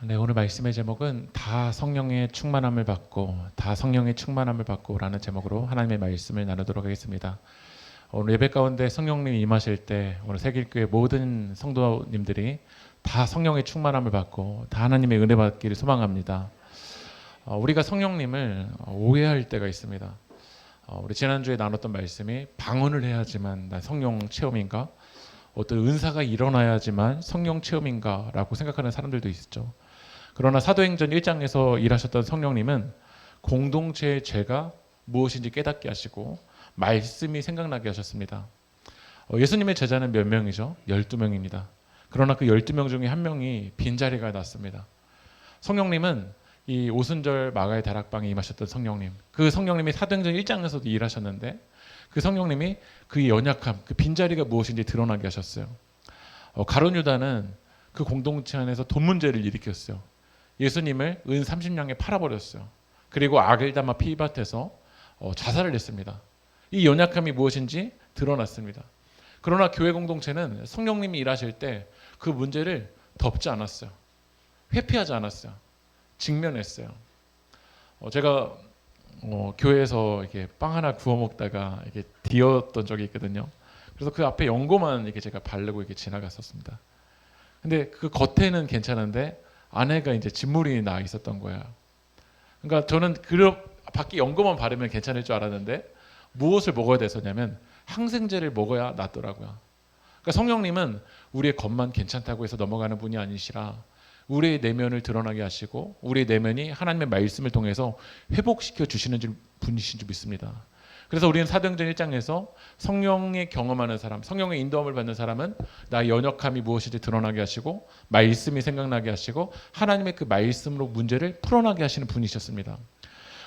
네, 오늘 말씀의 제목은 다 성령의 충만함을 받고 다 성령의 충만함을 받고라는 제목으로 하나님의 말씀을 나누도록 하겠습니다. 오늘 예배 가운데 성령님이 임하실 때 오늘 새길교회 모든 성도님들이 다 성령의 충만함을 받고 다 하나님의 은혜 받기를 소망합니다. 우리가 성령님을 오해할 때가 있습니다. 우리 지난주에 나눴던 말씀이 방언을 해야지만 난 성령 체험인가? 어떤 은사가 일어나야지만 성령 체험인가? 라고 생각하는 사람들도 있죠. 그러나 사도행전 1장에서 일하셨던 성령님은 공동체의 죄가 무엇인지 깨닫게 하시고 말씀이 생각나게 하셨습니다. 예수님의 제자는 몇 명이죠? 12명입니다. 그러나 그 12명 중에 한 명이 빈자리가 났습니다. 성령님은 이 오순절 마가의 다락방에 임하셨던 성령님, 그 성령님이 사도행전 1장에서도 일하셨는데 그 성령님이 그 연약함, 그 빈자리가 무엇인지 드러나게 하셨어요. 가룟 유다는 그 공동체 안에서 돈 문제를 일으켰어요. 예수님을 은 30냥에 팔아버렸어요. 그리고 아겔다마 피밭에서 자살을 했습니다. 이 연약함이 무엇인지 드러났습니다. 그러나 교회 공동체는 성령님이 일하실 때 그 문제를 덮지 않았어요. 회피하지 않았어요. 직면했어요. 제가 교회에서 이렇게 빵 하나 구워 먹다가 이렇게 뒤었던 적이 있거든요. 그래서 그 앞에 연고만 이렇게 제가 바르고 이렇게 지나갔었습니다. 근데 그 겉에는 괜찮은데 안에가 이제 진물이 나 있었던 거예요. 그러니까 저는 밖에 연고만 바르면 괜찮을 줄 알았는데 무엇을 먹어야 됐었냐면 항생제를 먹어야 낫더라고요. 그러니까 성령님은 우리의 겉만 괜찮다고 해서 넘어가는 분이 아니시라 우리의 내면을 드러나게 하시고 우리의 내면이 하나님의 말씀을 통해서 회복시켜 주시는 분이신 줄 믿습니다. 그래서 우리는 사도행전 1장에서 성령의 경험하는 사람, 성령의 인도함을 받는 사람은 나의 연약함이 무엇인지 드러나게 하시고 말씀이 생각나게 하시고 하나님의 그 말씀으로 문제를 풀어나게 하시는 분이셨습니다.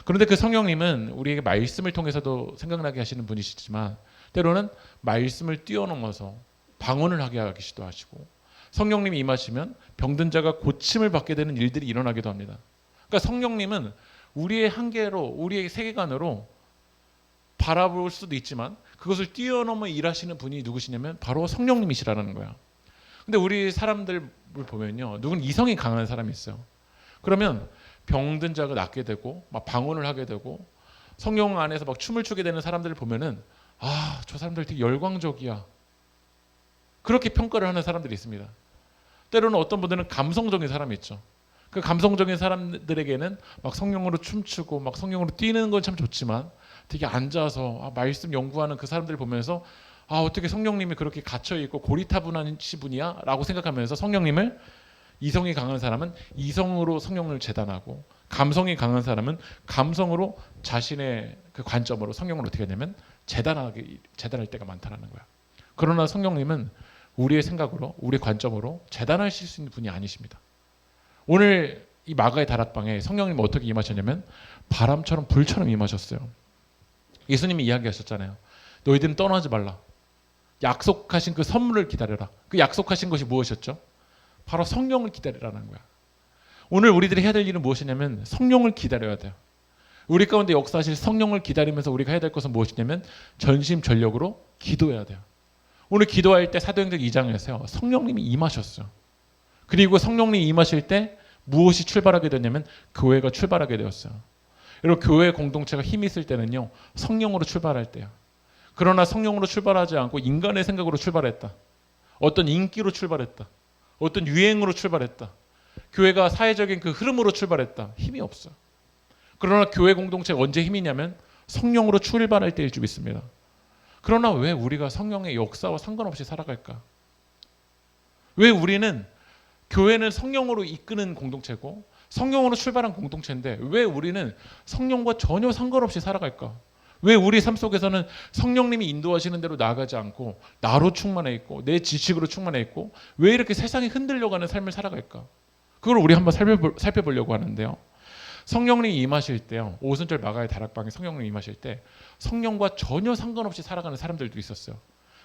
그런데 그 성령님은 우리에게 말씀을 통해서도 생각나게 하시는 분이시지만 때로는 말씀을 뛰어넘어서 방언을 하게 하시기도 하시고 성령님이 임하시면 병든 자가 고침을 받게 되는 일들이 일어나기도 합니다. 그러니까 성령님은 우리의 한계로, 우리의 세계관으로 바라볼 수도 있지만 그것을 뛰어넘어 일하시는 분이 누구시냐면 바로 성령님이시라는 거야. 근데 우리 사람들을 보면요, 누군 이성이 강한 사람이 있어요. 그러면 병든 자가 낫게 되고 막 방언을 하게 되고 성령 안에서 막 춤을 추게 되는 사람들을 보면은 저 사람들 되게 열광적이야. 그렇게 평가를 하는 사람들이 있습니다. 때로는 어떤 분들은 감성적인 사람이 있죠. 그 감성적인 사람들에게는 막 성령으로 춤추고 막 성령으로 뛰는 건 참 좋지만 되게 앉아서 말씀 연구하는 그 사람들을 보면서 어떻게 성령님이 그렇게 갇혀있고 고리타분한 분이야? 라고 생각하면서 성령님을 이성이 강한 사람은 이성으로 성령을 재단하고 감성이 강한 사람은 감성으로 자신의 그 관점으로 성령을 어떻게 하냐면 재단할 때가 많다는 거야. 그러나 성령님은 우리의 생각으로 우리의 관점으로 재단하실 수 있는 분이 아니십니다. 오늘 이 마가의 다락방에 성령님은 어떻게 임하셨냐면 바람처럼 불처럼 임하셨어요. 예수님이 이야기하셨잖아요. 너희들은 떠나지 말라. 약속하신 그 선물을 기다려라. 그 약속하신 것이 무엇이었죠? 바로 성령을 기다리라는 거야. 오늘 우리들이 해야 될 일은 무엇이냐면 성령을 기다려야 돼요. 우리 가운데 역사하실 성령을 기다리면서 우리가 해야 될 것은 무엇이냐면 전심전력으로 기도해야 돼요. 오늘 기도할 때 사도행전 2장에서요. 성령님이 임하셨어요. 그리고 성령님이 임하실 때 무엇이 출발하게 됐냐면 교회가 출발하게 되었어요. 여러분 교회 공동체가 힘이 있을 때는요. 성령으로 출발할 때요. 그러나 성령으로 출발하지 않고 인간의 생각으로 출발했다. 어떤 인기로 출발했다. 어떤 유행으로 출발했다. 교회가 사회적인 그 흐름으로 출발했다. 힘이 없어요. 그러나 교회 공동체가 언제 힘이냐면 성령으로 출발할 때일 줄 믿습니다. 그러나 왜 우리가 성령의 역사와 상관없이 살아갈까? 왜 우리는 교회는 성령으로 이끄는 공동체고 성령으로 출발한 공동체인데 왜 우리는 성령과 전혀 상관없이 살아갈까? 왜 우리 삶 속에서는 성령님이 인도하시는 대로 나아가지 않고 나로 충만해 있고 내 지식으로 충만해 있고 왜 이렇게 세상이 흔들려가는 삶을 살아갈까? 그걸 우리 한번 살펴보려고 하는데요. 성령님이 임하실 때요. 오순절 마가의 다락방에 성령님이 임하실 때 성령과 전혀 상관없이 살아가는 사람들도 있었어요.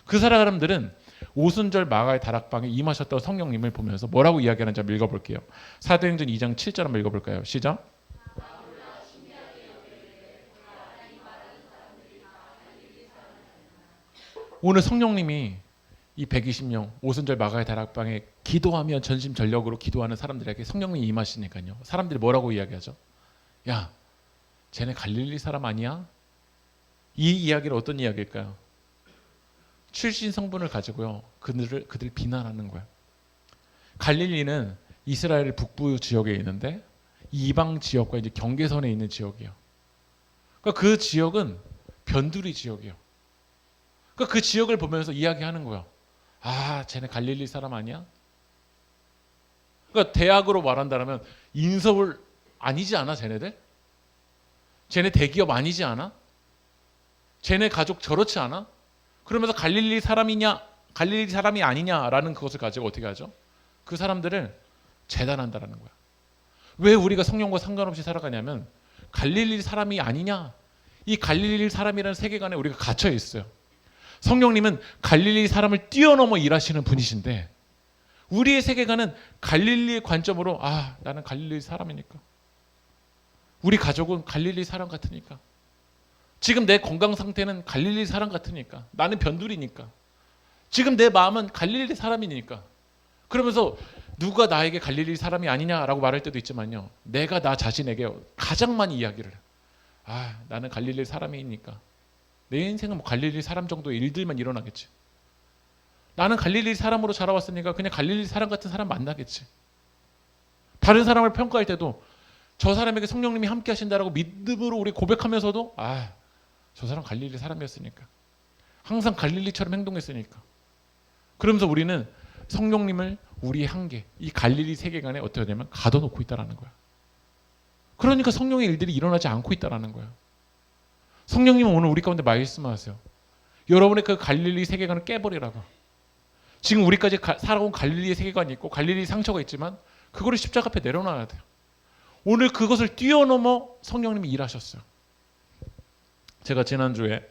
그 사람들은 오순절 마가의 다락방에 임하셨던 성령님을 보면서 뭐라고 이야기하는지 한번 읽어볼게요. 사도행전 2장 7절 한번 읽어볼까요? 시작. 오늘 성령님이 이 120명 오순절 마가의 다락방에 기도하면 전심전력으로 기도하는 사람들에게 성령님이 임하시니까요. 사람들이 뭐라고 이야기하죠? 야, 쟤네 갈릴리 사람 아니야? 이 이야기는 어떤 이야기일까요? 출신 성분을 가지고요. 그들 비난하는 거예요. 갈릴리는 이스라엘 북부 지역에 있는데 이방 지역과 이제 경계선에 있는 지역이에요. 그러니까 그 지역은 변두리 지역이에요. 그러니까 그 지역을 보면서 이야기하는 거예요. 아, 쟤네 갈릴리 사람 아니야? 그러니까 대학으로 말한다면 인서울 아니지 않아, 쟤네들? 쟤네 대기업 아니지 않아? 쟤네 가족 저렇지 않아? 그러면서 갈릴리 사람이 아니냐라는 그것을 가지고 어떻게 하죠? 그 사람들을 재단한다라는 거야. 왜 우리가 성령과 상관없이 살아가냐면 갈릴리 사람이 아니냐? 이 갈릴리 사람이라는 세계관에 우리가 갇혀 있어요. 성령님은 갈릴리 사람을 뛰어넘어 일하시는 분이신데 우리의 세계관은 갈릴리의 관점으로 나는 갈릴리 사람이니까. 우리 가족은 갈릴리 사람 같으니까. 지금 내 건강 상태는 갈릴리 사람 같으니까. 나는 변두리니까. 지금 내 마음은 갈릴리 사람이니까. 그러면서 누가 나에게 갈릴리 사람이 아니냐라고 말할 때도 있지만요. 내가 나 자신에게 가장 많이 이야기를 해요. 나는 갈릴리 사람이니까. 내 인생은 뭐 갈릴리 사람 정도의 일들만 일어나겠지. 나는 갈릴리 사람으로 자라왔으니까 그냥 갈릴리 사람 같은 사람 만나겠지. 다른 사람을 평가할 때도 저 사람에게 성령님이 함께 하신다라고 믿음으로 우리 고백하면서도 저 사람 갈릴리 사람이었으니까. 항상 갈릴리처럼 행동했으니까. 그러면서 우리는 성령님을 우리의 한계, 이 갈릴리 세계관에 어떻게 되냐면 가둬놓고 있다라는 거야. 그러니까 성령의 일들이 일어나지 않고 있다라는 거야. 성령님은 오늘 우리 가운데 말씀하세요. 여러분의 그 갈릴리 세계관을 깨버리라고. 지금 우리까지 살아온 갈릴리의 세계관이 있고 갈릴리 상처가 있지만 그거를 십자가 앞에 내려놔야 돼요. 오늘 그것을 뛰어넘어 성령님이 일하셨어요. 제가 지난주에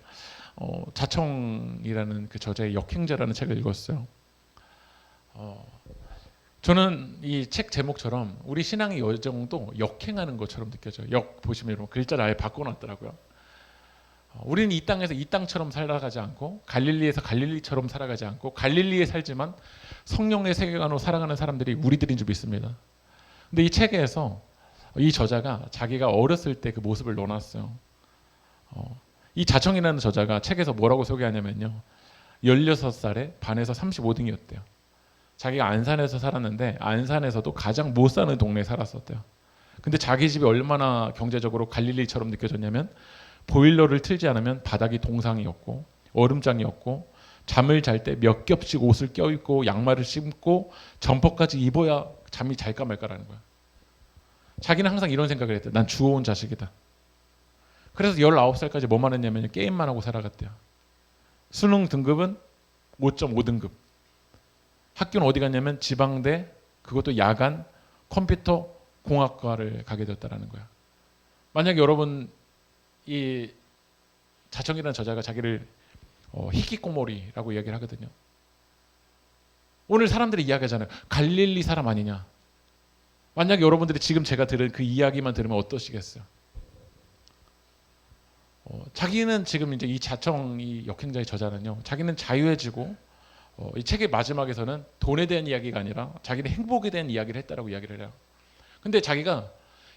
자청이라는 그 저자의 역행자라는 책을 읽었어요. 저는 이 책 제목처럼 우리 신앙의 여정도 역행하는 것처럼 느껴져요. 역 보시면 여러분 글자를 아예 바꿔놨더라고요. 우리는 이 땅에서 이 땅처럼 살아가지 않고 갈릴리에서 갈릴리처럼 살아가지 않고 갈릴리에 살지만 성령의 세계관으로 살아가는 사람들이 우리들인 줄 믿습니다. 근데 이 책에서 이 저자가 자기가 어렸을 때 그 모습을 넣어놨어요. 이 자청이라는 저자가 책에서 뭐라고 소개하냐면요. 16살에 반에서 35등이었대요. 자기가 안산에서 살았는데 안산에서도 가장 못 사는 동네에 살았었대요. 근데 자기 집이 얼마나 경제적으로 갈릴리처럼 느껴졌냐면 보일러를 틀지 않으면 바닥이 동상이었고 얼음장이었고 잠을 잘 때 몇 겹씩 옷을 껴입고 양말을 신고 점퍼까지 입어야 잠이 잘까 말까라는 거야. 자기는 항상 이런 생각을 했대요. 난 주워온 자식이다. 그래서 19살까지 뭐만 했냐면 게임만 하고 살아갔대요. 수능 등급은 5.5등급. 학교는 어디 갔냐면 지방대, 그것도 야간 컴퓨터 공학과를 가게 되었다는 거야. 만약에 여러분 이 자청이라는 저자가 자기를 히키코모리라고 이야기를 하거든요. 오늘 사람들이 이야기하잖아요. 갈릴리 사람 아니냐. 만약에 여러분들이 지금 제가 들은 그 이야기만 들으면 어떠시겠어요? 자기는 지금 이제 이 자청 이 역행자의 저자는요. 자기는 자유해지고 이 책의 마지막에서는 돈에 대한 이야기가 아니라 자기는 행복에 대한 이야기를 했다라고 이야기를 해요. 근데 자기가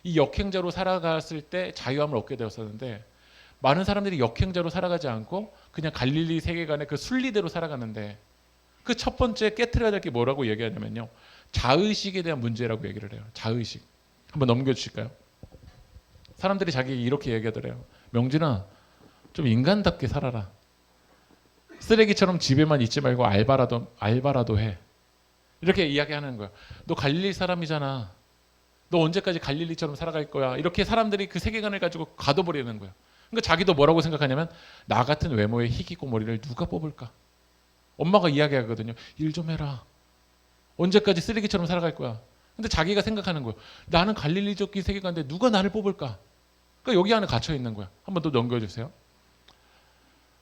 이 역행자로 살아갔을 때 자유함을 얻게 되었었는데 많은 사람들이 역행자로 살아가지 않고 그냥 갈릴리 세계관의 그 순리대로 살아가는데 그 첫 번째 깨트려야 될 게 뭐라고 얘기하냐면요. 자의식에 대한 문제라고 얘기를 해요. 자의식. 한번 넘겨주실까요? 사람들이 자기 이렇게 얘기하더래요. 명진아, 좀 인간답게 살아라. 쓰레기처럼 집에만 있지 말고 알바라도 해. 이렇게 이야기하는 거야. 너 갈릴리 사람이잖아. 너 언제까지 갈릴리처럼 살아갈 거야. 이렇게 사람들이 그 세계관을 가지고 가둬버리는 거야. 그러니까 자기도 뭐라고 생각하냐면 나 같은 외모의 희귀꼬머리를 누가 뽑을까. 엄마가 이야기하거든요. 일 좀 해라. 언제까지 쓰레기처럼 살아갈 거야. 근데 자기가 생각하는 거예요. 나는 갈릴리적 세계관인데 누가 나를 뽑을까. 그러니까 여기 안에 갇혀 있는 거야. 한번 더 넘겨주세요.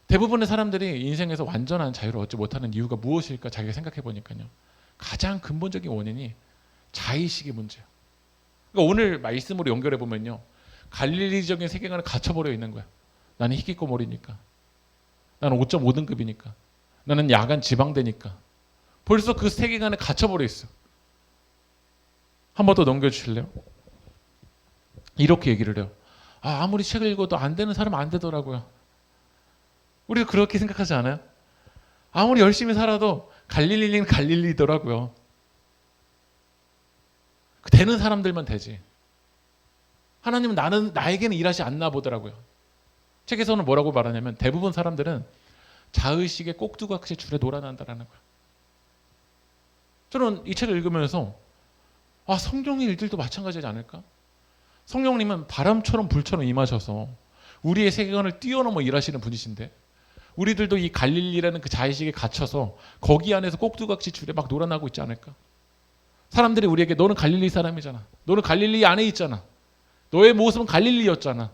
대부분의 사람들이 인생에서 완전한 자유를 얻지 못하는 이유가 무엇일까 자기가 생각해 보니까요. 가장 근본적인 원인이 자의식의 문제예요. 그러니까 오늘 말씀으로 연결해 보면요. 갈릴리적인 세계관에 갇혀버려 있는 거야. 나는 희귀꼬머리니까. 나는 5.5등급이니까. 나는 야간 지방대니까. 벌써 그 세계관에 갇혀버려 있어. 한 번 더 넘겨주실래요? 이렇게 얘기를 해요. 아무리 책을 읽어도 안 되는 사람은 안 되더라고요. 우리도 그렇게 생각하지 않아요? 아무리 열심히 살아도 갈릴리는 갈릴리더라고요. 되는 사람들만 되지. 하나님은 나에게는 일하지 않나 보더라고요. 책에서는 뭐라고 말하냐면 대부분 사람들은 자의식의 꼭두각시 줄에 놀아난다라는 거예요. 저는 이 책을 읽으면서 성령의 일들도 마찬가지지 않을까? 성령님은 바람처럼 불처럼 임하셔서 우리의 세계관을 뛰어넘어 일하시는 분이신데 우리들도 이 갈릴리라는 그 자의식에 갇혀서 거기 안에서 꼭두각시 줄에 막 놀아나고 있지 않을까? 사람들이 우리에게 너는 갈릴리 사람이잖아. 너는 갈릴리 안에 있잖아. 너의 모습은 갈릴리였잖아.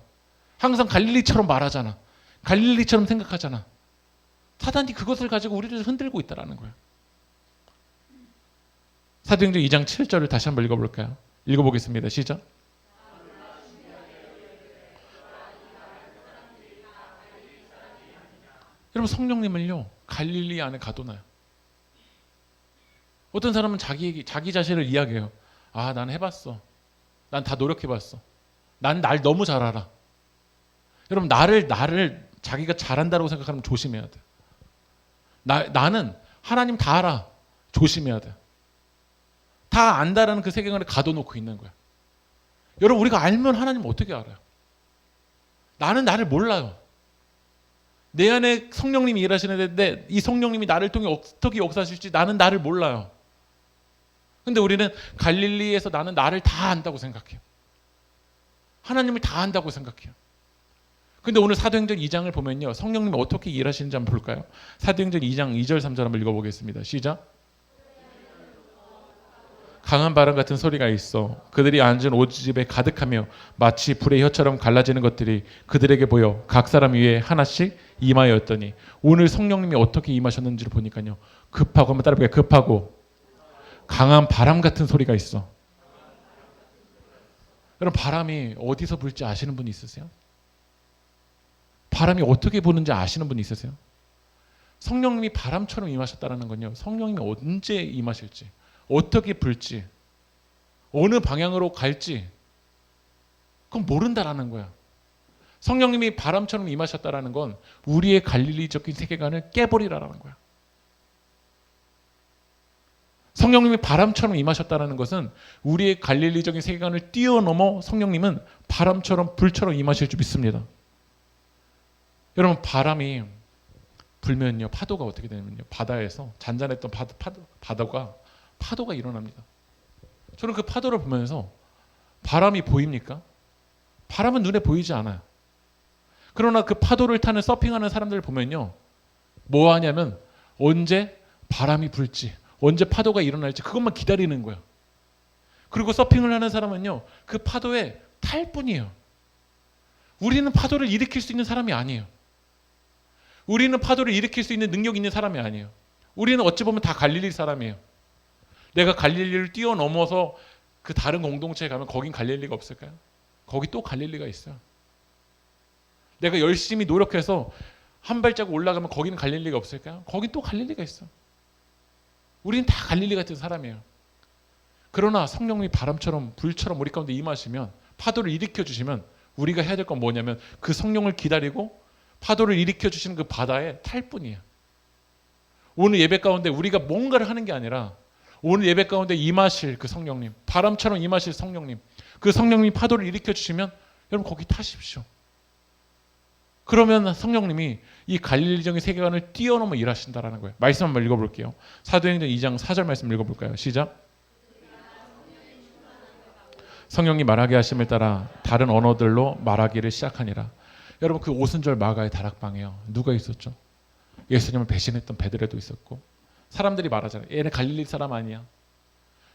항상 갈릴리처럼 말하잖아. 갈릴리처럼 생각하잖아. 사단이 그것을 가지고 우리를 흔들고 있다는 거예요. 사도행전 2장 7절을 다시 한번 읽어볼까요? 읽어보겠습니다. 시작. 여러분 성령님을요 갈릴리 안에 가둬놔요. 어떤 사람은 자기 자신을 이야기해요. 난 해봤어. 난 다 노력해봤어. 난 날 너무 잘 알아. 여러분 나를 자기가 잘한다고 생각하면 조심해야 돼. 나는 하나님 다 알아. 조심해야 돼. 다 안다라는 그 세계관에 가둬놓고 있는 거야. 여러분 우리가 알면 하나님 어떻게 알아요? 나는 나를 몰라요. 내 안에 성령님이 일하시는데 이 성령님이 나를 통해 어떻게 역사하실지 나는 나를 몰라요. 근데 우리는 갈릴리에서 나는 나를 다 안다고 생각해요. 하나님을 다 안다고 생각해요. 근데 오늘 사도행전 2장을 보면요. 성령님이 어떻게 일하시는지 한번 볼까요? 사도행전 2장 2절 3절 한번 읽어보겠습니다. 시작. 강한 바람 같은 소리가 있어 그들이 앉은 오집에 가득하며 마치 불의 혀처럼 갈라지는 것들이 그들에게 보여 각 사람 위에 하나씩 임하였더니 오늘 성령님이 어떻게 임하셨는지를 보니까요. 급하고 한번 따라해볼게요. 급하고 강한 바람 같은 소리가 있어. 여러분 바람이 어디서 불지 아시는 분 있으세요? 바람이 어떻게 부는지 아시는 분 있으세요? 성령님이 바람처럼 임하셨다는 건요. 성령님이 언제 임하실지 어떻게 불지 어느 방향으로 갈지 그건 모른다라는 거야. 성령님이 바람처럼 임하셨다라는 건 우리의 갈릴리적인 세계관을 깨버리라라는 거야. 성령님이 바람처럼 임하셨다라는 것은 우리의 갈릴리적인 세계관을 뛰어넘어 성령님은 바람처럼 불처럼 임하실 줄 믿습니다. 여러분 바람이 불면요 파도가 어떻게 되냐면요 바다에서 잔잔했던 파도가 일어납니다. 저는 그 파도를 보면서 바람이 보입니까? 바람은 눈에 보이지 않아요. 그러나 그 파도를 타는 서핑하는 사람들을 보면요 뭐 하냐면 언제 바람이 불지 언제 파도가 일어날지 그것만 기다리는 거예요. 그리고 서핑을 하는 사람은요 그 파도에 탈 뿐이에요. 우리는 파도를 일으킬 수 있는 사람이 아니에요. 우리는 파도를 일으킬 수 있는 능력 있는 사람이 아니에요. 우리는 어찌 보면 다 갈릴리 사람이에요. 내가 갈릴리를 뛰어넘어서 그 다른 공동체에 가면 거긴 갈릴리가 없을까요? 거기 또 갈릴리가 있어요. 내가 열심히 노력해서 한 발자국 올라가면 거기는 갈릴리가 없을까요? 거긴 또 갈릴리가 있어. 우리는 다 갈릴리 같은 사람이에요. 그러나 성령님이 바람처럼 불처럼 우리 가운데 임하시면 파도를 일으켜 주시면 우리가 해야 될 건 뭐냐면 그 성령을 기다리고 파도를 일으켜 주시는 그 바다에 탈 뿐이에요. 오늘 예배 가운데 우리가 뭔가를 하는 게 아니라 오늘 예배 가운데 임하실 그 성령님, 바람처럼 임하실 성령님, 그 성령님이 파도를 일으켜 주시면 여러분 거기 타십시오. 그러면 성령님이 이 갈릴리적인 세계관을 뛰어넘어 일하신다라는 거예요. 말씀 한번 읽어볼게요. 사도행전 2장 4절 말씀 읽어볼까요? 시작. 성령이 말하게 하심을 따라 다른 언어들로 말하기를 시작하니라. 여러분 그 오순절 마가의 다락방에요. 누가 있었죠? 예수님을 배신했던 베드로도 있었고 사람들이 말하잖아요. 얘네 갈릴리 사람 아니야.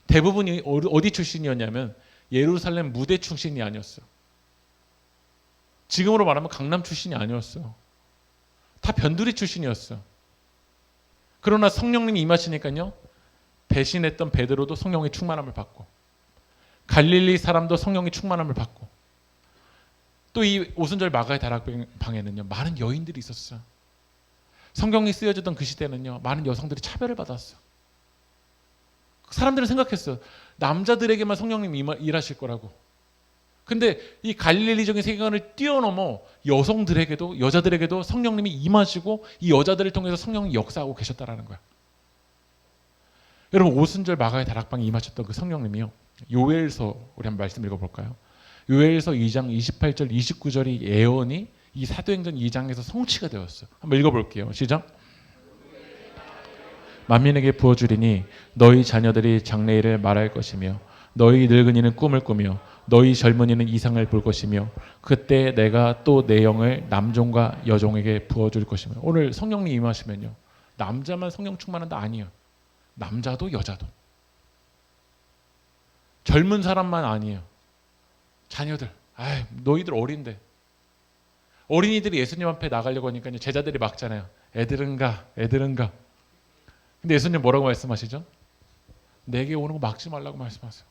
대부분이 어디 출신이었냐면 예루살렘 무대 출신이 아니었어요. 지금으로 말하면 강남 출신이 아니었어요. 다 변두리 출신이었어요. 그러나 성령님이 임하시니까요. 배신했던 베드로도 성령의 충만함을 받고 갈릴리 사람도 성령의 충만함을 받고 또 이 오순절 마가의 다락방에는요. 많은 여인들이 있었어요. 성경이 쓰여지던 그 시대는요, 많은 여성들이 차별을 받았어요. 사람들은 생각했어요. 남자들에게만 성령님이 일하실 거라고. 근데 이 갈릴리적인 세계관을 뛰어넘어 여성들에게도, 여자들에게도 성령님이 임하시고 이 여자들을 통해서 성령이 역사하고 계셨다라는 거야. 여러분, 오순절 마가의 다락방에 임하셨던 그 성령님이요, 요엘서 우리 한번 말씀 읽어볼까요? 요엘서 2장 28절 29절이 예언이 이 사도행전 2장에서 성취가 되었어요. 한번 읽어볼게요. 시작. 만민에게 부어주리니 너희 자녀들이 장래일을 말할 것이며 너희 늙은이는 꿈을 꾸며 너희 젊은이는 이상을 볼 것이며 그때 내가 또 내 영을 남종과 여종에게 부어줄 것이며. 오늘 성령님 임하시면요, 남자만 성령 충만한다 아니에요. 남자도 여자도. 젊은 사람만 아니에요. 자녀들. 너희들 어린데. 어린이들이 예수님 앞에 나가려고 하니까 제자들이 막잖아요. 애들은 가. 근데 예수님 뭐라고 말씀하시죠? 내게 오는 거 막지 말라고 말씀하세요.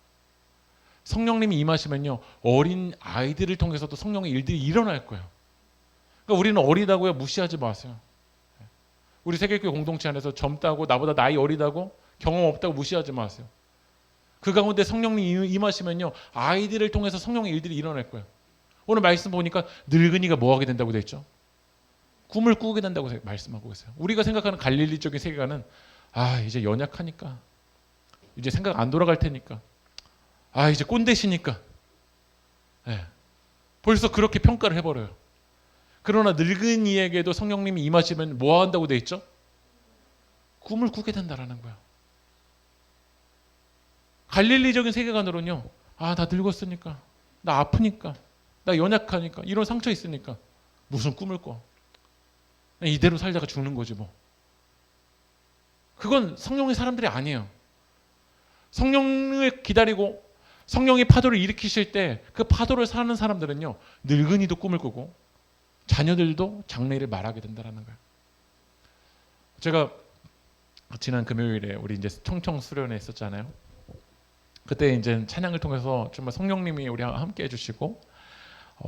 성령님이 임하시면요, 어린 아이들을 통해서도 성령의 일들이 일어날 거예요. 그러니까 우리는 어리다고요, 무시하지 마세요. 우리 세계교회 공동체 안에서 젊다고, 나보다 나이 어리다고, 경험 없다고 무시하지 마세요. 그 가운데 성령님이 임하시면요, 아이들을 통해서 성령의 일들이 일어날 거예요. 오늘 말씀 보니까 늙은이가 뭐 하게 된다고 되어 있죠? 꿈을 꾸게 된다고 말씀하고 계세요. 우리가 생각하는 갈릴리적인 세계관은 이제 연약하니까, 이제 생각 안 돌아갈 테니까, 이제 꼰대시니까, 벌써 그렇게 평가를 해버려요. 그러나 늙은이에게도 성령님이 임하시면 뭐 한다고 되어 있죠? 꿈을 꾸게 된다라는 거예요. 갈릴리적인 세계관으로는요, 나 늙었으니까, 나 아프니까, 나 연약하니까, 이런 상처 있으니까 무슨 꿈을 꿔? 이대로 살다가 죽는 거지 뭐. 그건 성령의 사람들이 아니에요. 성령을 기다리고 성령이 파도를 일으키실 때 그 파도를 사는 사람들은요, 늙은이도 꿈을 꾸고 자녀들도 장래일을 말하게 된다는 거예요. 제가 지난 금요일에 우리 이제 청청 수련회 했었잖아요. 그때 이제 찬양을 통해서 정말 성령님이 우리와 함께 해주시고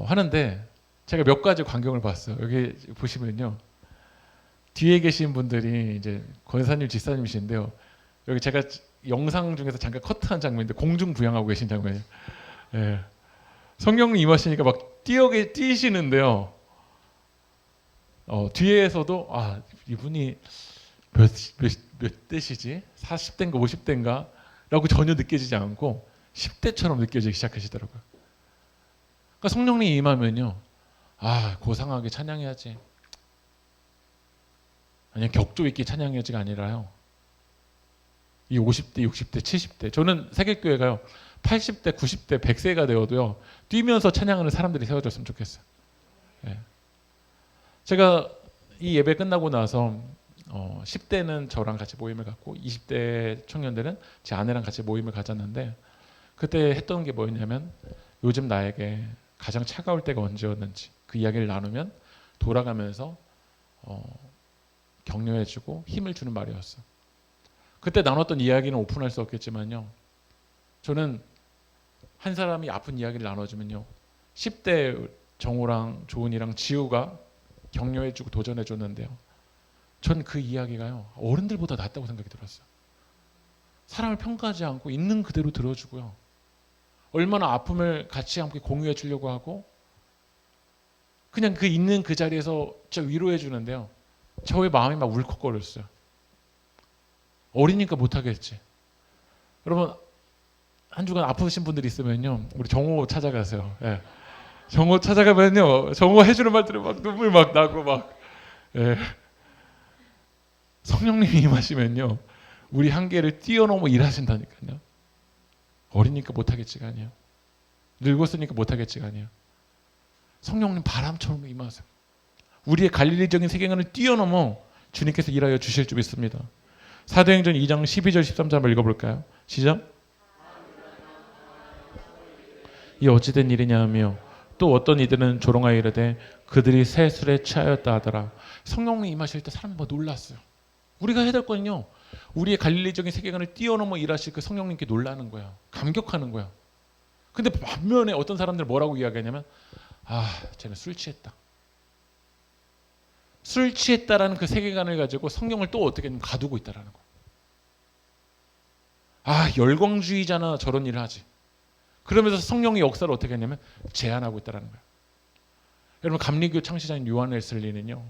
하는데, 제가 몇 가지 광경을 봤어요. 여기 보시면요, 뒤에 계신 분들이 이제 권사님, 지사님이신데요. 여기 제가 영상 중에서 잠깐 커트한 장면인데 공중 부양하고 계신 장면이에요. 성령님 임하시니까 막 뛰시는데요. 뒤에서도 이분이 몇 대시지? 40대인가 50대인가? 라고 전혀 느껴지지 않고 10대처럼 느껴지기 시작하시더라고요. 그러니까 성령님 임하면요, 고상하게 찬양해야지, 아니 격조 있게 찬양해야지가 아니라요, 이 50대, 60대, 70대, 저는 세계교회가요 80대, 90대, 100세가 되어도요 뛰면서 찬양하는 사람들이 세워졌으면 좋겠어요. 제가 이 예배 끝나고 나서 10대는 저랑 같이 모임을 갖고 20대 청년들은 제 아내랑 같이 모임을 가졌는데, 그때 했던 게 뭐였냐면, 요즘 나에게 가장 차가울 때가 언제였는지 그 이야기를 나누면 돌아가면서 격려해주고 힘을 주는 말이었어요. 그때 나눴던 이야기는 오픈할 수 없겠지만요, 저는 한 사람이 아픈 이야기를 나눠주면요, 10대 정우랑 조은이랑 지우가 격려해주고 도전해줬는데요, 전 그 이야기가요 어른들보다 낫다고 생각이 들었어요. 사람을 평가하지 않고 있는 그대로 들어주고요, 얼마나 아픔을 같이 함께 공유해 주려고 하고, 그냥 그 있는 그 자리에서 진짜 위로해 주는데요, 저의 마음이 막 울컥거렸어요. 어리니까 못하겠지. 여러분, 한 주간 아프신 분들이 있으면요, 우리 정호 찾아가세요. 정호 찾아가면요, 정호 해주는 말들은 막 눈물 막 나고 막. 성령님이 임하시면요, 우리 한계를 뛰어넘어 일하신다니까요. 어리니까 못하겠지가 아니에요. 늙었으니까 못하겠지가 아니에요. 성령님 바람처럼 임하세요. 우리의 갈릴리적인 세계관을 뛰어넘어 주님께서 일하여 주실 줄 믿습니다. 사도행전 2장 12절 13절 한번 읽어볼까요? 시작. 이 어찌된 일이냐 하며 또 어떤 이들은 조롱하여 이르되 그들이 새 술에 취하였다 하더라. 성령님 임하실 때 사람이 막 놀랐어요. 우리가 해야 될 거는요, 우리의 갈릴리적인 세계관을 뛰어넘어 일하실 그 성령님께 놀라는 거야. 감격하는 거야. 근데 반면에 어떤 사람들 뭐라고 이야기하냐면, 쟤는 술 취했다. 술 취했다라는 그 세계관을 가지고 성령을 또 어떻게 가두고 있다라는 거예요. 아, 열광주의자나 저런 일을 하지. 그러면서 성령의 역사를 어떻게 했냐면 제한하고 있다라는 거예요. 여러분, 감리교 창시자인 요한 웨슬리는요,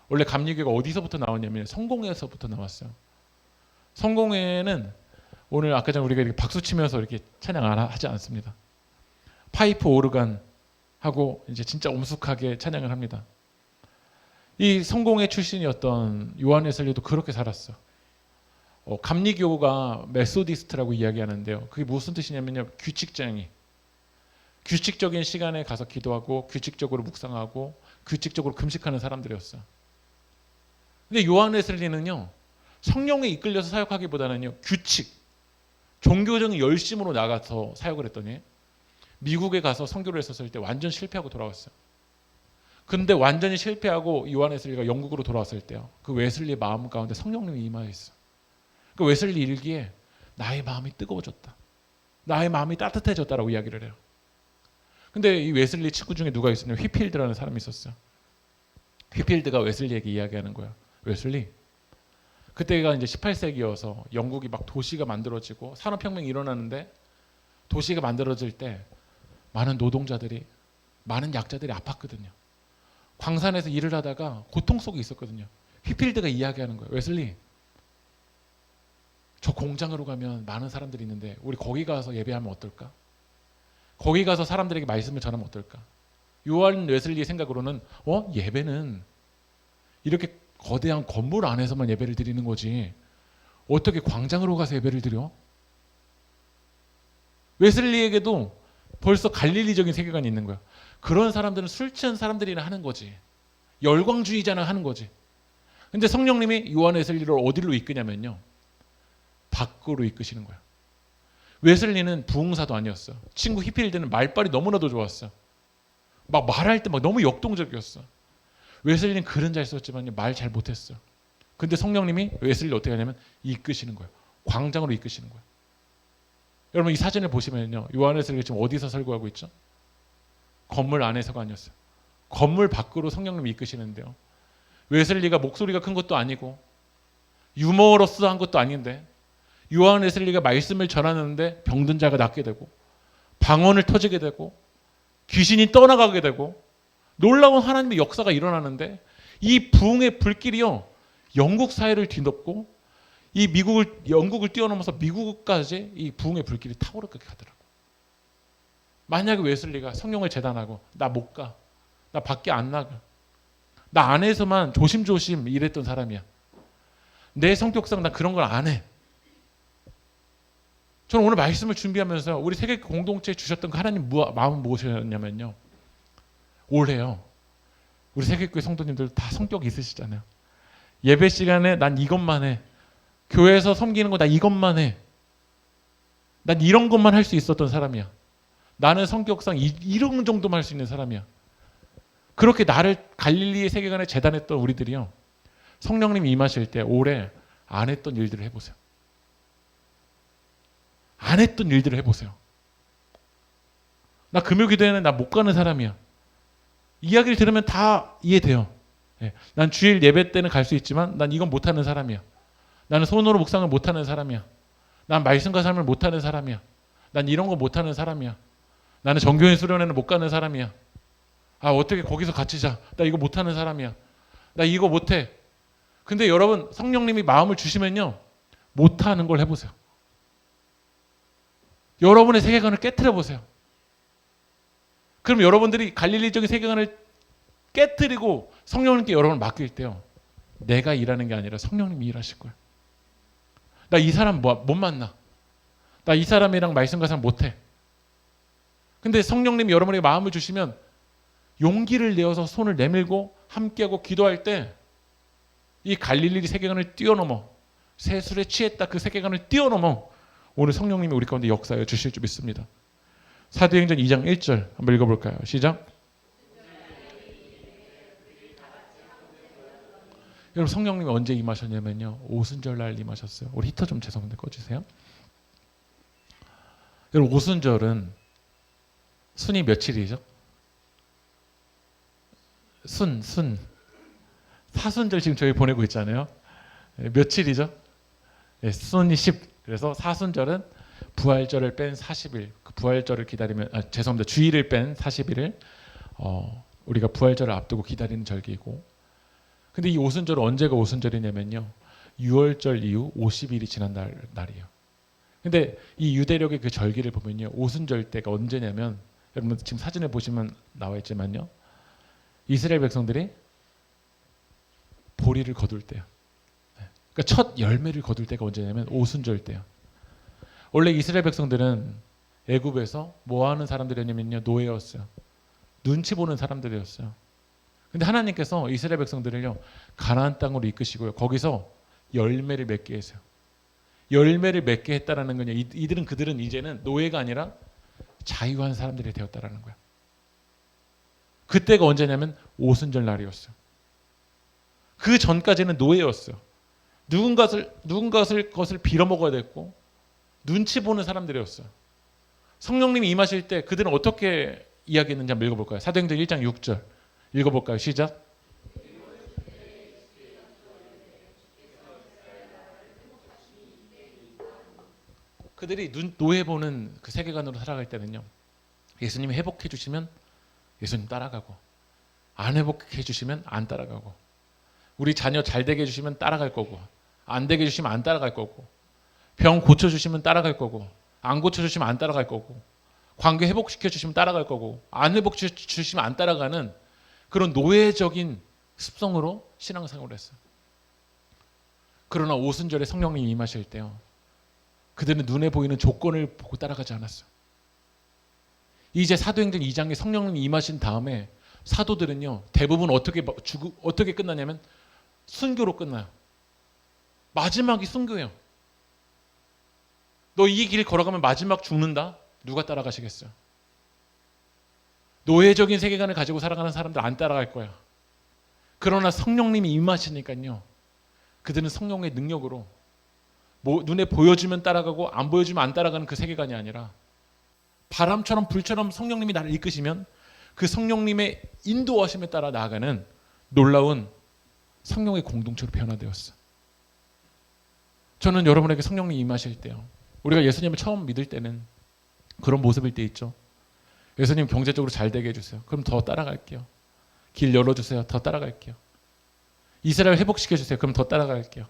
원래 감리교가 어디서부터 나왔냐면 성공회에서부터 나왔어요. 성공회는 오늘 아까 전에 우리가 이렇게 박수 치면서 이렇게 찬양 안 하지 않습니다. 파이프 오르간 하고 이제 진짜 엄숙하게 찬양을 합니다. 이 성공회 출신이었던 요한 웨슬리도 그렇게 살았어. 감리교가 메소디스트라고 이야기하는데요. 그게 무슨 뜻이냐면요, 규칙쟁이. 규칙적인 시간에 가서 기도하고 규칙적으로 묵상하고 규칙적으로 금식하는 사람들이었어요. 근데 요한 웨슬리는요, 성령에 이끌려서 사역하기보다는요, 규칙, 종교적인 열심으로 나가서 사역을 했더니 미국에 가서 선교를 했었을 때 완전 실패하고 돌아왔어요. 근데 완전히 실패하고 요한 웨슬리가 영국으로 돌아왔을 때요, 그 웨슬리의 마음 가운데 성령님이 임하였어요. 그 웨슬리 일기에 나의 마음이 뜨거워졌다, 나의 마음이 따뜻해졌다라고 이야기를 해요. 근데 이 웨슬리 친구 중에 누가 있었냐면 휘필드라는 사람이 있었어요. 휘필드가 웨슬리에게 이야기하는 거야. 웨슬리, 그때가 이제 18세기여서 영국이 막 도시가 만들어지고 산업혁명이 일어나는데, 도시가 만들어질 때 많은 노동자들이, 많은 약자들이 아팠거든요. 광산에서 일을 하다가 고통 속에 있었거든요. 휘필드가 이야기하는 거예요. 웨슬리, 저 공장으로 가면 많은 사람들이 있는데 우리 거기 가서 예배하면 어떨까? 거기 가서 사람들에게 말씀을 전하면 어떨까? 요한 웨슬리의 생각으로는 예배는 이렇게 거대한 건물 안에서만 예배를 드리는 거지 어떻게 광장으로 가서 예배를 드려? 웨슬리에게도 벌써 갈릴리적인 세계관이 있는 거야. 그런 사람들은 술 취한 사람들이나 하는 거지, 열광주의자나 하는 거지. 근데 성령님이 요한 웨슬리를 어디로 이끄냐면요, 밖으로 이끄시는 거야. 웨슬리는 부흥사도 아니었어. 친구 휘필드는 말빨이 너무나도 좋았어. 막 말할 때 막 너무 역동적이었어. 웨슬리는 글은 잘 썼지만 말 잘 못했어. 근데 성령님이 웨슬리를 어떻게 하냐면 이끄시는 거예요. 광장으로 이끄시는 거예요. 여러분, 이 사진을 보시면요, 요한 웨슬리가 지금 어디서 설교하고 있죠? 건물 안에서가 아니었어요. 건물 밖으로 성령님이 이끄시는데요, 웨슬리가 목소리가 큰 것도 아니고 유머러스한 것도 아닌데 요한 웨슬리가 말씀을 전하는데 병든 자가 낫게 되고 방언을 터지게 되고 귀신이 떠나가게 되고 놀라운 하나님의 역사가 일어나는데, 이 부흥의 불길이요, 영국 사회를 뒤덮고 이 영국을 뛰어넘어서 미국까지 이 부흥의 불길이 타오르게 가더라고. 만약에 웨슬리가 성령을 재단하고 나 못 가, 나 밖에 안 나가, 나 안에서만 조심조심 일했던 사람이야, 내 성격상 나 그런 걸 안 해. 저는 오늘 말씀을 준비하면서 우리 세계 공동체에 주셨던 그 하나님 마음은 무엇이었냐면요, 올해요, 우리 세계교회 성도님들 다 성격이 있으시잖아요. 예배 시간에 난 이것만 해, 교회에서 섬기는 거 나 이것만 해, 난 이런 것만 할 수 있었던 사람이야, 나는 성격상 이런 정도만 할 수 있는 사람이야. 그렇게 나를 갈릴리의 세계관에 재단했던 우리들이요, 성령님이 임하실 때 올해 안 했던 일들을 해보세요. 안 했던 일들을 해보세요. 나 금요기도회는 나 못 가는 사람이야. 이야기를 들으면 다 이해돼요. 난 주일 예배 때는 갈 수 있지만 난 이건 못하는 사람이야. 나는 손으로 묵상을 못하는 사람이야. 난 말씀과 삶을 못하는 사람이야. 난 이런 거 못하는 사람이야. 나는 정교인 수련회는 못 가는 사람이야. 아, 어떻게 거기서 같이 자. 나 이거 못하는 사람이야. 나 이거 못해. 근데 여러분, 성령님이 마음을 주시면요, 못하는 걸 해보세요. 여러분의 세계관을 깨트려 보세요. 그럼 여러분들이 갈릴리적인 세계관을 깨트리고 성령님께 여러분을 맡길 때요, 내가 일하는 게 아니라 성령님이 일하실 거예요. 나 이 사람 못 만나. 나 이 사람이랑 말씀과 삶 못해. 근데 성령님이 여러분에게 마음을 주시면 용기를 내어서 손을 내밀고 함께하고 기도할 때 이 갈릴리 세계관을 뛰어넘어, 세술에 취했다 그 세계관을 뛰어넘어 오늘 성령님이 우리 가운데 역사하여 주실 줄 믿습니다. 사도행전 2장 1절 한번 읽어볼까요? 시작. 여러분, 성령님이 언제 임하셨냐면요, 오순절날 임하셨어요. 우리 히터 좀 죄송한데 꺼주세요. 여러분, 오순절은 순이 며칠이죠? 순 사순절 지금 저희 보내고 있잖아요. 며칠이죠? 수순이 10. 그래서 사순절은 부활절을 뺀 40일. 그 부활절을 기다리면 죄송합니다. 주일을 뺀 40일을 우리가 부활절을 앞두고 기다리는 절기이고. 근데 이 오순절은 언제가 오순절이냐면요. 6월절 이후 50일이 지난 날이에요. 근데 이 유대력의 그 절기를 보면요. 오순절 때가 언제냐면 여러분 지금 사진에 보시면 나와 있지만요. 이스라엘 백성들이 보리를 거둘 때요. 그러니까 첫 열매를 거둘 때가 언제냐면 오순절 때요. 원래 이스라엘 백성들은 애굽에서 뭐 하는 사람들이었냐면요. 노예였어요. 눈치 보는 사람들이었어요. 근데 하나님께서 이스라엘 백성들을요. 가나안 땅으로 이끄시고요. 거기서 열매를 맺게 했어요. 열매를 맺게 했다라는 거냐. 그들은 이제는 노예가 아니라 자유한 사람들이 되었다라는 거야. 그때가 언제냐면 오순절 날이었어요. 그 전까지는 노예였어요. 누군가를 것을 빌어먹어야 됐고 눈치 보는 사람들이었어요. 성령님이 임하실 때 그들은 어떻게 이야기했는지 한번 읽어볼까요? 사도행전 1장 6절 읽어볼까요? 시작. 그들이 노예 보는 그 세계관으로 살아갈 때는요. 예수님이 회복해 주시면 예수님 따라가고 안 회복해 주시면 안 따라가고 우리 자녀 잘 되게 해주시면 따라갈 거고 안 되게 해주시면 안 따라갈 거고 병 고쳐주시면 따라갈 거고 안 고쳐주시면 안 따라갈 거고 관계 회복시켜 주시면 따라갈 거고 안 회복시켜 주시면 안 따라가는 그런 노예적인 습성으로 신앙생활을 했어요. 그러나 오순절에 성령님이 임하실 때요. 그들은 눈에 보이는 조건을 보고 따라가지 않았어요. 이제 사도행전 2장에 성령님이 임하신 다음에 사도들은요. 대부분 어떻게 끝나냐면 순교로 끝나요. 마지막이 순교예요. 너 이 길 걸어가면 마지막 죽는다? 누가 따라가시겠어요? 노예적인 세계관을 가지고 살아가는 사람들 안 따라갈 거야. 그러나 성령님이 임하시니까요. 그들은 성령의 능력으로 눈에 보여주면 따라가고 안 보여주면 안 따라가는 그 세계관이 아니라 바람처럼 불처럼 성령님이 나를 이끄시면 그 성령님의 인도하심에 따라 나아가는 놀라운 성령의 공동체로 변화되었어. 저는 여러분에게 성령님이 임하실 때요. 우리가 예수님을 처음 믿을 때는 그런 모습일 때 있죠. 예수님 경제적으로 잘 되게 해주세요. 그럼 더 따라갈게요. 길 열어주세요. 더 따라갈게요. 이스라엘 회복시켜주세요. 그럼 더 따라갈게요.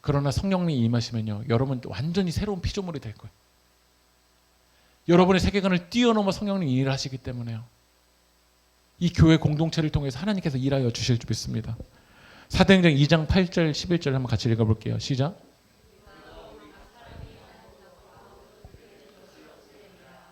그러나 성령님이 임하시면요. 여러분 완전히 새로운 피조물이 될 거예요. 여러분의 세계관을 뛰어넘어 성령님이 일을 하시기 때문에요. 이 교회 공동체를 통해서 하나님께서 일하여 주실 줄 믿습니다. 사도행전 2장 8절 11절 한번 같이 읽어볼게요. 시작.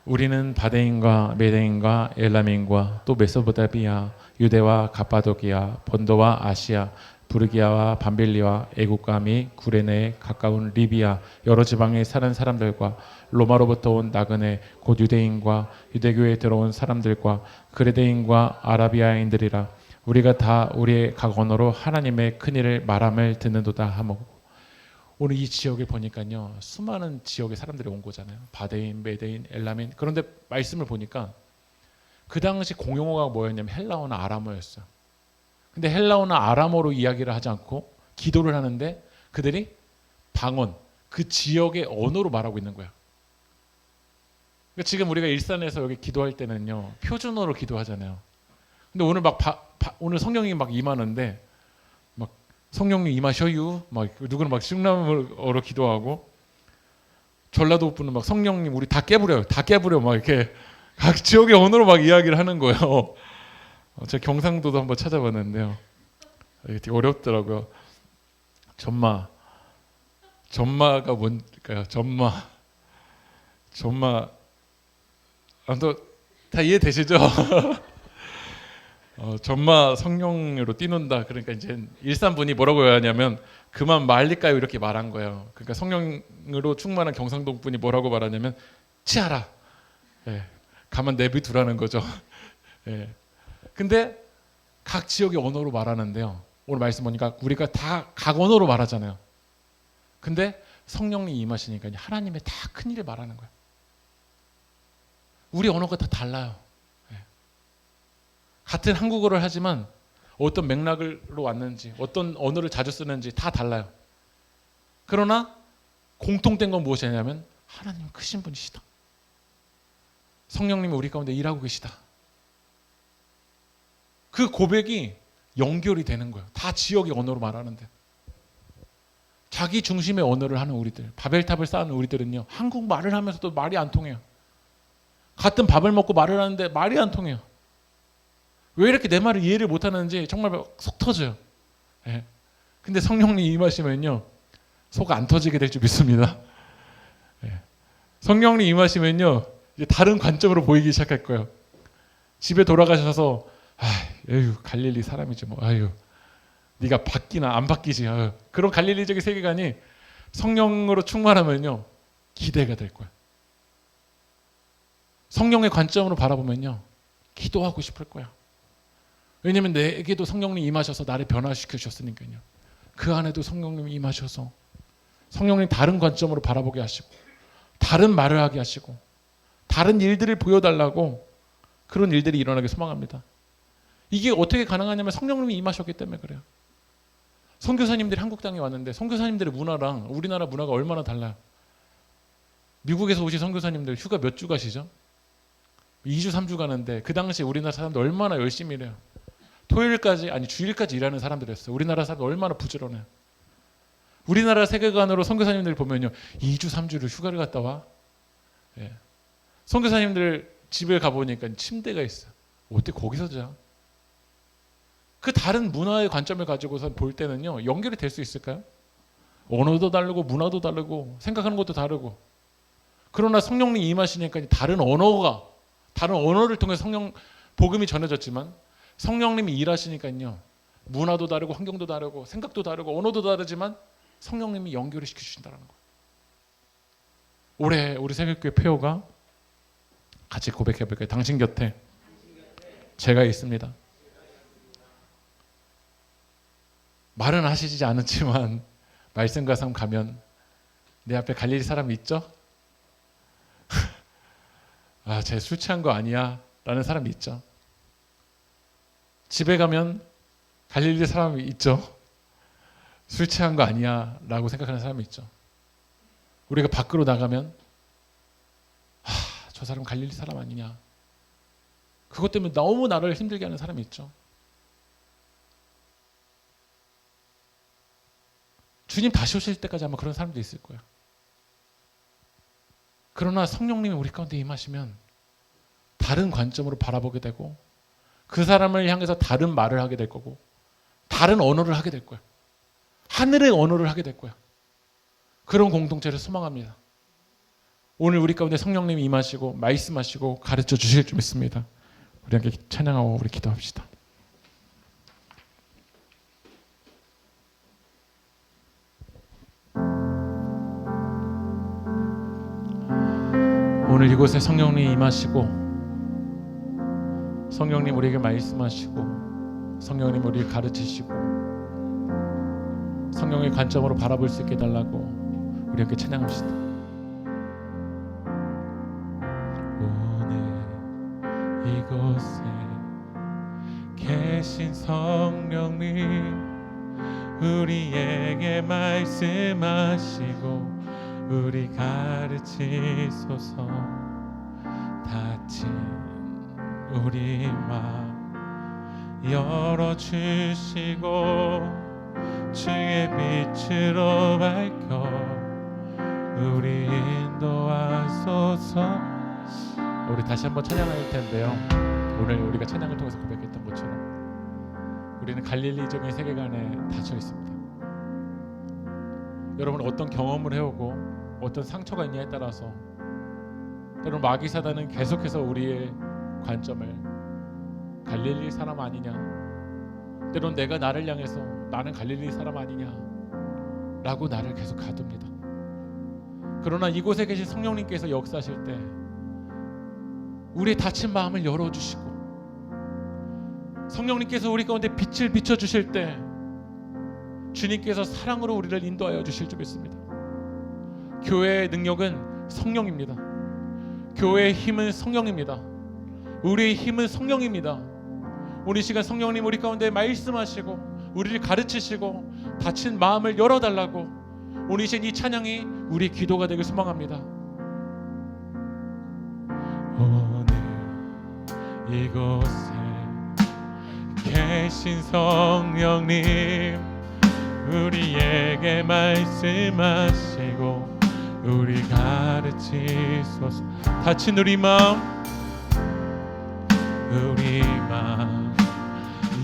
우리는 바데인과 메데인과 엘람인과 또 메소포타미아, 유대와 갑바도기아, 본도와 아시아, 부르기아와 밤빌리와 애국가 및 구레네에 가까운 리비아 여러 지방에 사는 사람들과 로마로부터 온 나그네 곧 유대인과 유대교에 들어온 사람들과 그레데인과 아라비아인들이라 우리가 다 우리의 각 언어로 하나님의 큰일을 말함을 듣는도다 하고. 오늘 이 지역에 보니까요 수많은 지역의 사람들이 온 거잖아요. 바데인, 메데인, 엘라민. 그런데 말씀을 보니까 그 당시 공용어가 뭐였냐면 헬라어나 아람어였어요. 근데 헬라어나 아람어로 이야기를 하지 않고 기도를 하는데 그들이 방언, 그 지역의 언어로 말하고 있는 거야. 그러니까 지금 우리가 일산에서 여기 기도할 때는요 표준어로 기도하잖아요. 근데 오늘 오늘 성령이 막 임하는데 막 성령님 임하셔유 막 누구는 막 숭람어로 기도하고 전라도 분은 막 성령님 우리 다 깨부려요. 다 깨부려 막 이렇게 각 지역의 언어로 막 이야기를 하는 거예요. 제가 경상도도 한번 찾아봤는데요. 이게 되게 어렵더라고요. 전마가 뭔가요? 전마 아무튼 다 이해되시죠? 전마 성령으로 뛰는다. 그러니까 이제 일산 분이 뭐라고 하냐면 그만 말릴까요? 이렇게 말한 거예요. 그러니까 성령으로 충만한 경상도 분이 뭐라고 말하냐면 치하라. 예, 가만 내비두라는 거죠. 예. 근데 각 지역의 언어로 말하는데요. 오늘 말씀 보니까 우리가 다 각 언어로 말하잖아요. 근데 성령님이 임하시니까 하나님의 다 큰 일을 말하는 거예요. 우리 언어가 다 달라요. 예. 같은 한국어를 하지만 어떤 맥락으로 왔는지, 어떤 언어를 자주 쓰는지 다 달라요. 그러나 공통된 건 무엇이냐면 하나님은 크신 분이시다. 성령님이 우리 가운데 일하고 계시다. 그 고백이 연결이 되는 거예요. 다 지역의 언어로 말하는데. 자기 중심의 언어를 하는 우리들, 바벨탑을 쌓는 우리들은요, 한국말을 하면서도 말이 안 통해요. 같은 밥을 먹고 말을 하는데 말이 안 통해요. 왜 이렇게 내 말을 이해를 못하는지 정말 속 터져요. 예. 근데 성령님이 임하시면요, 속 안 터지게 될 줄 믿습니다. 예. 성령님 임하시면요, 이제 다른 관점으로 보이기 시작할 거예요. 집에 돌아가셔서 에휴 갈릴리 사람이지 뭐, 아유 네가 바뀌나 안 바뀌지, 아유. 그런 갈릴리적인 세계관이 성령으로 충만하면요 기대가 될 거예요. 성령의 관점으로 바라보면요 기도하고 싶을 거야. 왜냐하면 내게도 성령님 임하셔서 나를 변화시켜 주셨으니까요. 그 안에도 성령님이 임하셔서 성령님 다른 관점으로 바라보게 하시고, 다른 말을 하게 하시고, 다른 일들을 보여달라고, 그런 일들이 일어나길 소망합니다. 이게 어떻게 가능하냐면 성령님이 임하셨기 때문에 그래요. 선교사님들이 한국 땅에 왔는데 선교사님들의 문화랑 우리나라 문화가 얼마나 달라요. 미국에서 오신 선교사님들 휴가 몇 주 가시죠? 2주 3주 가는데 그 당시에 우리나라 사람들 얼마나 열심히 일해요. 토요일까지, 아니 주일까지 일하는 사람들이었어요. 우리나라 사람들 얼마나 부지런해요. 우리나라 세계관으로 선교사님들 보면요 2주 3주를 휴가를 갔다 와. 예. 선교사님들 집에 가보니까 침대가 있어요. 어떻게 거기서 자? 그 다른 문화의 관점을 가지고서 볼 때는요 연결이 될 수 있을까요? 언어도 다르고 문화도 다르고 생각하는 것도 다르고. 그러나 성령님이 임하시니까 다른 언어를 통해 성령 복음이 전해졌지만, 성령님이 일하시니까요 문화도 다르고 환경도 다르고 생각도 다르고 언어도 다르지만 성령님이 연결을 시켜주신다는 거예요. 올해 우리 새벽교회 폐허가 같이 고백해 볼까요? 당신 곁에 제가 있습니다. 말은 하시지 않았지만 말씀과 삶 가면 내 앞에 갈릴리 사람 있죠? 아, 쟤 술 취한 거 아니야 라는 사람이 있죠. 집에 가면 갈릴리 사람이 있죠. 술 취한 거 아니야 라고 생각하는 사람이 있죠. 우리가 밖으로 나가면 저 사람 갈릴리 사람 아니냐, 그것 때문에 너무 나를 힘들게 하는 사람이 있죠. 주님 다시 오실 때까지 아마 그런 사람도 있을 거예요. 그러나 성령님이 우리 가운데 임하시면 다른 관점으로 바라보게 되고, 그 사람을 향해서 다른 말을 하게 될 거고, 다른 언어를 하게 될 거예요. 하늘의 언어를 하게 될 거예요. 그런 공동체를 소망합니다. 오늘 우리 가운데 성령님이 임하시고 말씀하시고 가르쳐 주실 줄 믿습니다. 우리 함께 찬양하고 우리 기도합시다. 오늘 이곳에 성령님이 임하시고, 성령님 우리에게 말씀하시고, 성령님 우리를 가르치시고, 성령의 관점으로 바라볼 수 있게 해달라고 우리 함께 찬양합시다. 오늘 이곳에 계신 성령님, 우리에게 말씀하시고 우리 가르치소서. 닫힌 우리 마음 열어주시고 주의 빛으로 밝혀 우리 인도하소서. 우리 다시 한번 찬양할 텐데요, 오늘 우리가 찬양을 통해서 고백했던 것처럼 우리는 갈릴리적인 세계관에 닫혀 있습니다. 여러분 어떤 경험을 해오고 어떤 상처가 있냐에 따라서 때로는 마귀 사단은 계속해서 우리의 관점을 갈릴리 사람 아니냐, 때로는 내가 나를 향해서 나는 갈릴리 사람 아니냐 라고 나를 계속 가둡니다. 그러나 이곳에 계신 성령님께서 역사하실 때 우리의 닫힌 마음을 열어주시고, 성령님께서 우리 가운데 빛을 비춰주실 때 주님께서 사랑으로 우리를 인도하여 주실 줄 믿습니다. 교회의 능력은 성령입니다. 교회의 힘은 성령입니다. 우리의 힘은 성령입니다. 오늘 이 시간 성령님 우리 가운데 말씀하시고 우리를 가르치시고 닫힌 마음을 열어달라고 오늘 이 시간 이 찬양이 우리 기도가 되길 소망합니다. 오늘 이곳에 계신 성령님 우리에게 말씀하시고 우리 가르치소서. 닫힌 우리 마음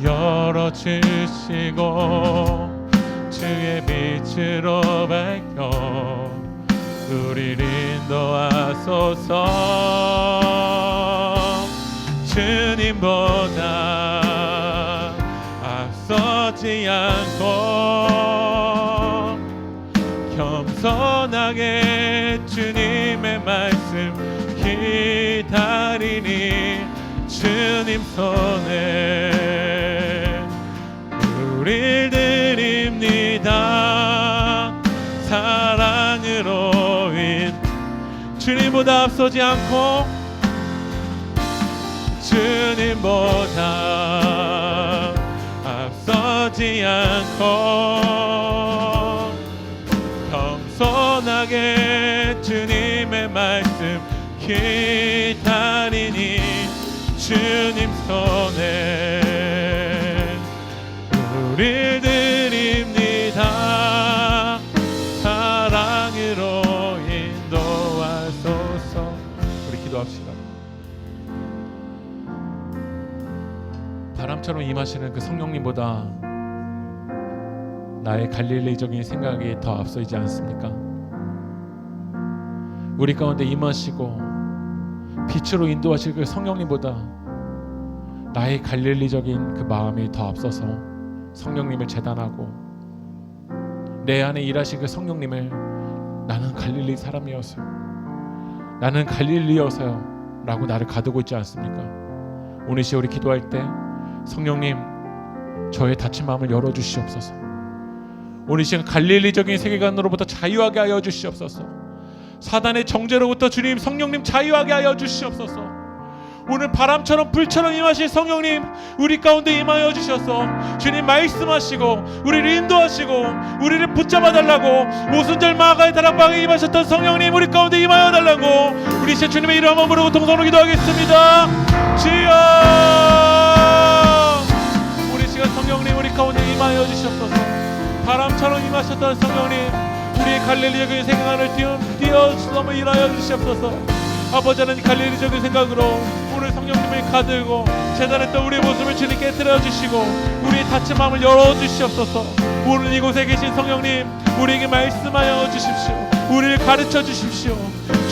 열어주시고 주의 빛으로 밝혀 우리를 인도하소서. 주님보다 앞서지 않고 겸손하게 주님의 말씀 기다리니 주님 손에 우릴 드립니다. 사랑으로 주님보다 앞서지 않고 주님보다 앞서지 않고 겸손하게 주님의 말씀 기다리니 주님 손에 우릴 드립니다. 사랑으로 인도하소서. 우리 기도합시다. 바람처럼 임하시는 그 성령님보다 나의 갈릴리적인 생각이 더 앞서지 않습니까? 우리 가운데 임하시고 빛으로 인도하실 그 성령님보다 나의 갈릴리적인 그 마음이 더 앞서서 성령님을 제단하고 내 안에 일하신 그 성령님을 나는 갈릴리 사람이었어요, 나는 갈릴리여서요 라고 나를 가두고 있지 않습니까? 오늘 시간 우리 기도할 때 성령님 저의 닫힌 마음을 열어주시옵소서. 오늘 시간 갈릴리적인 세계관으로부터 자유하게 하여 주시옵소서. 사단의 정죄로부터 주님 성령님 자유하게 하여 주시옵소서. 오늘 바람처럼 불처럼 임하신 성령님 우리 가운데 임하여 주셔서 주님 말씀하시고 우리를 인도하시고 우리를 붙잡아 달라고 오순절 마가의 다락방에 임하셨던 성령님 우리 가운데 임하여 달라고 우리 시 주님의 이름 한번 부르고 동성으로 기도하겠습니다. 주여, 우리 시간 성령님 우리 가운데 임하여 주셨소서. 바람처럼 임하셨던 성령님 우리의 갈릴리적인 생각을 뛰어넘어 일하여 주시옵소서. 아버지 하나님 갈릴리적인 생각으로 오늘 성령님을 가들고 재단했던 우리의 모습을 주님 깨뜨려 주시고 우리의 닫힌 마음을 열어주시옵소서. 오늘 이곳에 계신 성령님 우리에게 말씀하여 주십시오. 우리를 가르쳐 주십시오.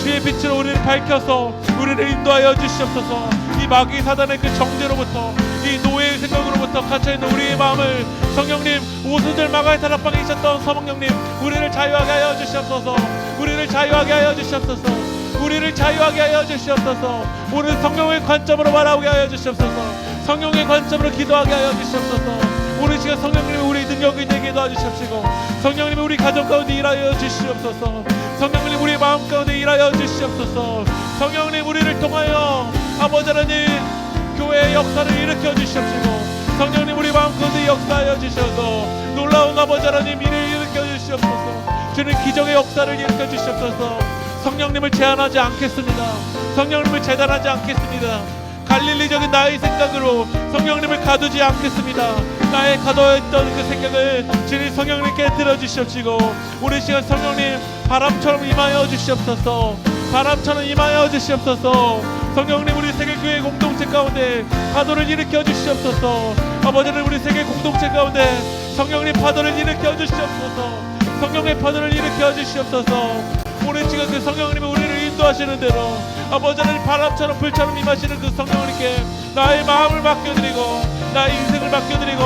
주의 빛으로 우리를 밝혀서 우리를 인도하여 주시옵소서. 이 마귀 사단의 그 정죄로부터 이 노예의 생각으로부터 갇혀있는 우리의 마음을 성령님 오순절 마가의 다락방에 계셨던 성령님 우리를 자유하게 하여 주시옵소서. 우리를 자유하게 하여 주시옵소서. 우리를 자유하게 하여 주시옵소서. 오늘 성령의 관점으로 바라보게 하여 주시옵소서. 성령의 관점으로 기도하게 하여 주시옵소서. 오늘 시간 성령님이 우리 능력이 되게 도와주시옵시고 성령님이 우리 가정 가운데 일하여 주시옵소서. 성령님 우리 마음 가운데 일하여 주시옵소서. 성령님 우리를 통하여 아버지 하나님 교회의 역사를 일으켜 주시옵시고 성령님 우리 마음 가운데 역사하여 주셔서 놀라운 아버지 하나님 일을 일으켜 주시옵소서. 주님 기적의 역사를 일으켜 주시옵소서. 성령님을 제한하지 않겠습니다. 성령님을 재단하지 않겠습니다. 갈릴리적인 나의 생각으로 성령님을 가두지 않겠습니다. 나의 가둬있던 그 생각을 주님 성령님께 들어주시옵시고 우리 시간 성령님 바람처럼 임하여 주시옵소서. 바람처럼 임하여 주시옵소서. 성령님 우리 세계교회 공동체 가운데 파도를 일으켜 주시옵소서. 아버지는 우리 세계 공동체 가운데 성령님 파도를 일으켜 주시옵소서. 성령의 파도를 일으켜 주시옵소서. 오늘 지금 그 성령님이 우리를 인도하시는 대로 아버지 하나님 바람처럼 불처럼 임하시는 그 성령님께 나의 마음을 맡겨드리고 나의 인생을 맡겨드리고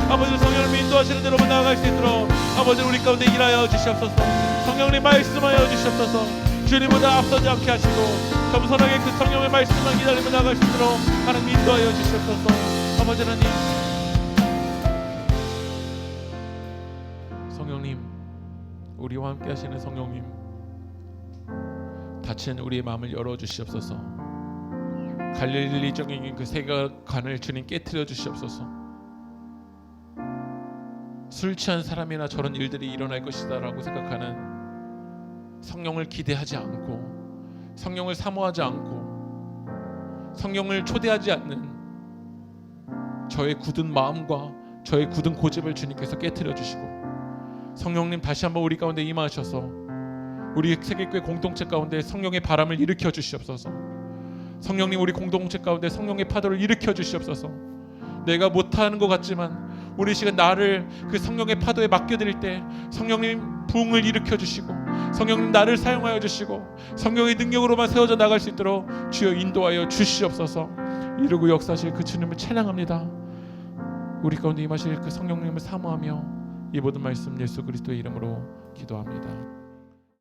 아버지 성령님이 인도하시는 대로만 나아갈 수 있도록 아버지 우리 가운데 일하여 주시옵소서. 성령님 말씀하여 주시옵소서. 주님보다 앞서지 않게 하시고 겸손하게 그 성령의 말씀만 기다리며 나아갈 수 있도록 하나님 인도하여 주시옵소서. 아버지 하나님 성령님 우리와 함께 하시는 성령님 닫힌 우리의 마음을 열어주시옵소서. 갈릴리적인 그 세계관을 주님 깨트려 주시옵소서. 술 취한 사람이나 저런 일들이 일어날 것이다라고 생각하는, 성령을 기대하지 않고 성령을 사모하지 않고 성령을 초대하지 않는 저의 굳은 마음과 저의 굳은 고집을 주님께서 깨트려 주시고, 성령님 다시 한번 우리 가운데 임하셔서 우리 세계교회 공동체 가운데 성령의 바람을 일으켜 주시옵소서. 성령님, 우리 공동체 가운데 성령의 파도를 일으켜 주시옵소서. 내가 못하는 것 같지만 우리 시간 나를 그 성령의 파도에 맡겨드릴 때 성령님 부흥을 일으켜 주시고, 성령님 나를 사용하여 주시고, 성령의 능력으로만 세워져 나갈 수 있도록 주여 인도하여 주시옵소서. 이루고 역사하실 그 주님을 찬양합니다. 우리 가운데 임하실 그 성령님을 사모하며 이 모든 말씀 예수 그리스도의 이름으로 기도합니다.